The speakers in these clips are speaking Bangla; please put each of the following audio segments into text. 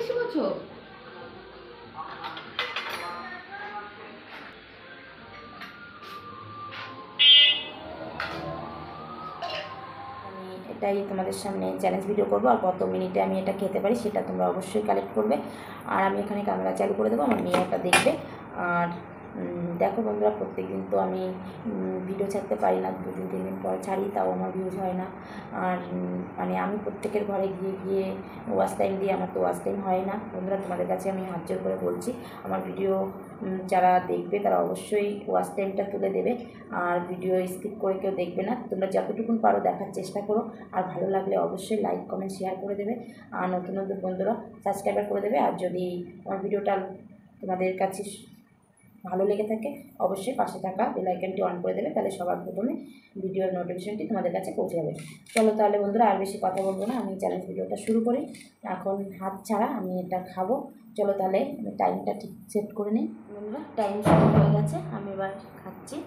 বেশি করছো? এটাই তোমাদের সামনে চ্যালেঞ্জ ভিডিও করবো, আর কত মিনিটে আমি এটা খেতে পারি সেটা তোমরা অবশ্যই কালেক্ট করবে। আর আমি এখানে ক্যামেরা চালু করে দেবো, আমার মেয়ে এটা দেখবে। আর দেখো বন্ধুরা, প্রত্যেকদিন তো আমি ভিডিও ছাড়তে পারি না, 2-3 দিন পর ছাড়ি, তাও আমার ভিউজ হয় না। আর মানে আমি প্রত্যেকের ঘরে গিয়ে গিয়ে ওয়াচ টাইম দিয়ে আমার তো ওয়াচ টাইম হয় না। বন্ধুরা, তোমাদের কাছে আমি হাত জোর করে বলছি, আমার ভিডিও যারা দেখবে তারা অবশ্যই ওয়াচ টাইমটা তুলে দেবে, আর ভিডিও স্কিপ করে কেউ দেখবে না। তোমরা যতটুকুন পারো দেখার চেষ্টা করো, আর ভালো লাগলে অবশ্যই লাইক কমেন্ট শেয়ার করে দেবে, আর নতুন নতুন বন্ধুরা সাবস্ক্রাইবার করে দেবে। আর যদি আমার ভিডিওটা তোমাদের কাছে ভালো লেগে থাকে অবশ্যই পাশে থাকা বেল আইকনটি অন করে দেবে, তাহলে সবার প্রথমে ভিডিওর নোটিফিকেশনটি তোমাদের কাছে পৌঁছে যাবে। চলো তাহলে বন্ধুরা, আর বেশি কথা বলবো না, আমি চ্যালেঞ্জ ভিডিওটা শুরু করি। এখন হাত ছাড়া আমি এটা খাবো। চলো তাহলে আমি টাইমটা ঠিক সেট করে নিই। বন্ধুরা, টাইম শুরু হয়ে গেছে, আমি এবার খাচ্ছি।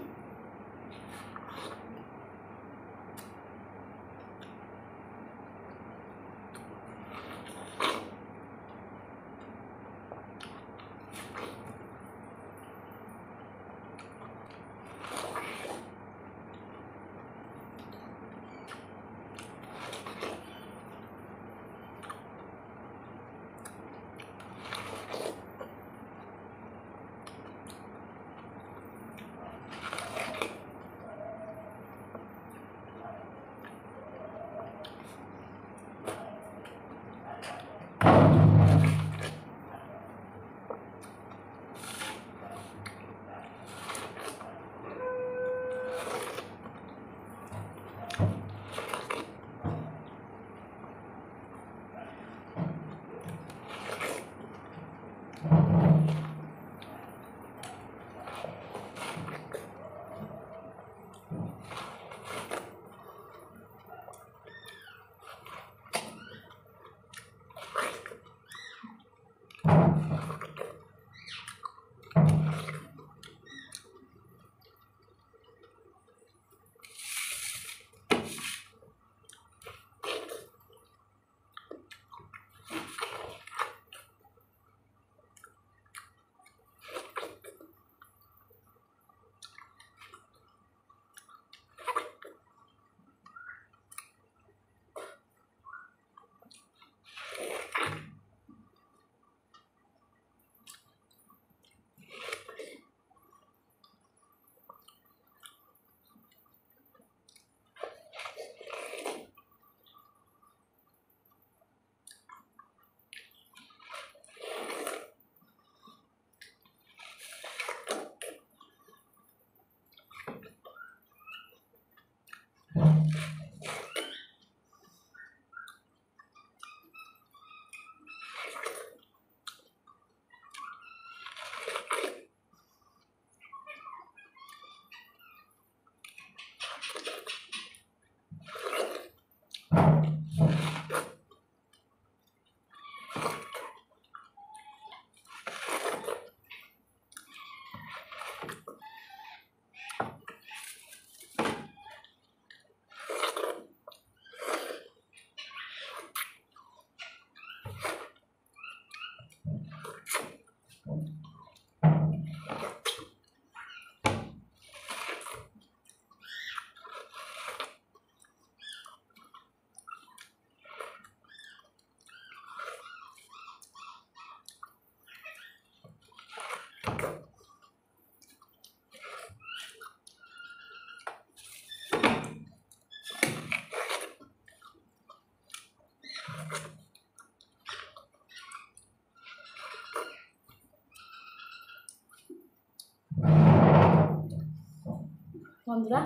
বন্ধুরা,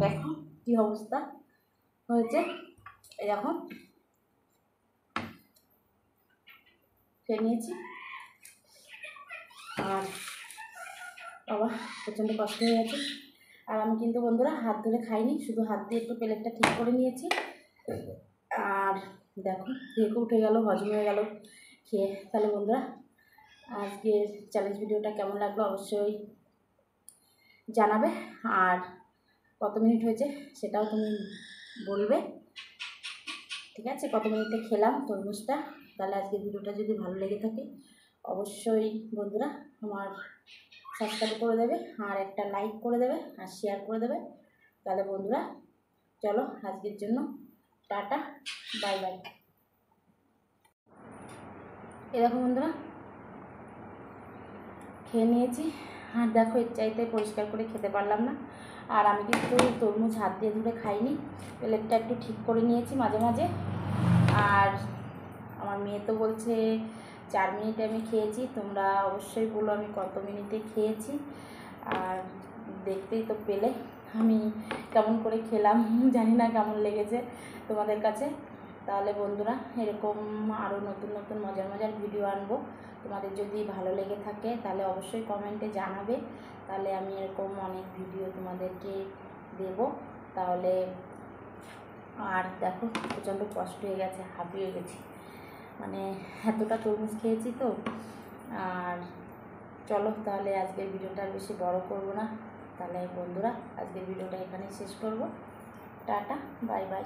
দেখো কি অবস্থা হয়েছে। এখন খেয়ে নিয়েছি, আর বাবা প্রচণ্ড কষ্ট হয়ে গেছে। আর আমি কিন্তু বন্ধুরা হাত ধরে খাইনি, শুধু হাত দিয়ে একটু প্লেটটা ঠিক করে নিয়েছি। আর দেখো খেয়ে উঠে গেল, হজম হয়ে গেল খেয়ে। তাহলে বন্ধুরা, আজকের চ্যালেঞ্জ ভিডিওটা কেমন লাগলো অবশ্যই জানাবে, আর কত মিনিট হয়েছে সেটাও তুমি বলবে। ঠিক আছে, কত মিনিটে খেলাম তরমুজটা। তাহলে আজকের ভিডিওটা যদি ভালো লেগে থাকে অবশ্যই বন্ধুরা আমার সাবস্ক্রাইব করে দেবে, আর একটা লাইক করে দেবে, আর শেয়ার করে দেবে। তাহলে বন্ধুরা চলো আজকের জন্য টাটা, বাই বাই। এরকম বন্ধুরা খেয়ে নিয়েছি, আর দেখো এর চাইতে পরিষ্কার করে খেতে পারলাম না। আর আমি কিন্তু তরমুজ হাত দিয়ে ধরে খাইনি, প্লেটটা একটু ঠিক করে নিয়েছি মাঝে মাঝে। আর আমার মেয়ে তো বলছে 4 মিনিটে আমি খেয়েছি, তোমরা অবশ্যই বলো আমি কত মিনিটে খেয়েছি। আর দেখতেই তো পেলে আমি কেমন করে খেলাম, জানি না কেমন লেগেছে তোমাদের কাছে। তাহলে বন্ধুরা এরকম আরও নতুন নতুন মজার মজার ভিডিও আনবো, তোমাদের যদি ভালো লেগে থাকে তাহলে অবশ্যই কমেন্টে জানাবে, তাহলে আমি এরকম অনেক ভিডিও তোমাদেরকে দেব। তাহলে আর দেখো প্রচণ্ড কষ্ট হয়ে গেছে, হাঁপিয়ে গেছি, মানে এতটা তরমুজ খেয়েছি তো। আর চলো তাহলে আজকের ভিডিওটা আর বেশি বড় করব না, তাহলে বন্ধুরা আজকের ভিডিওটা এখানেই শেষ করব। Tata, bye bye.